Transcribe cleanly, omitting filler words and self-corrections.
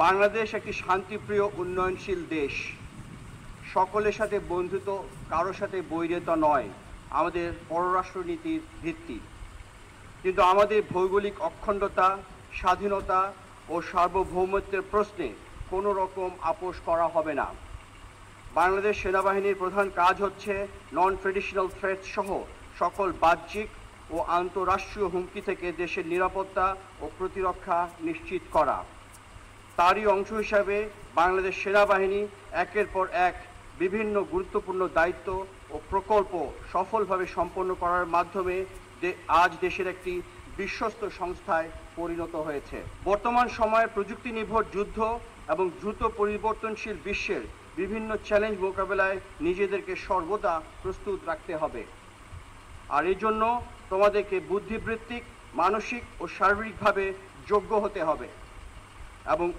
বাংলাদেশ একটি শান্তিপ্রিয় উন্নয়নশীল দেশ। সকলের সাথে বন্ধুত্ব, কারোর সাথে বৈরিতা নয় আমাদের পররাষ্ট্রনীতির ভিত্তি। কিন্তু আমাদের ভৌগোলিক অখণ্ডতা, স্বাধীনতা ও সার্বভৌমত্বের প্রশ্নে কোনো রকম আপোষ করা হবে না। বাংলাদেশ সেনাবাহিনীর প্রধান কাজ হচ্ছে নন ট্রেডিশনাল থ্রেট সহ সকল বাহ্যিক ও আন্তঃরাষ্ট্রীয় হুমকি থেকে দেশের নিরাপত্তা ও প্রতিরক্ষা নিশ্চিত করা। তারই অংশ হিসাবে বাংলাদেশ সেনাবাহিনী একের পর এক বিভিন্ন গুরুত্বপূর্ণ দায়িত্ব ও প্রকল্প সফলভাবে সম্পন্ন করার মাধ্যমে আজ দেশের একটি বিশ্বস্ত সংস্থায় পরিণত হয়েছে। বর্তমান সময়ে প্রযুক্তি নির্ভর যুদ্ধ এবং দ্রুত পরিবর্তনশীল বিশ্বের বিভিন্ন চ্যালেঞ্জ মোকাবেলায় নিজেদেরকে সর্বদা প্রস্তুত রাখতে হবে। আর এই জন্য তোমাদেরকে বুদ্ধিবৃত্তিক, মানসিক ও শারীরিকভাবে যোগ্য হতে হবে এবং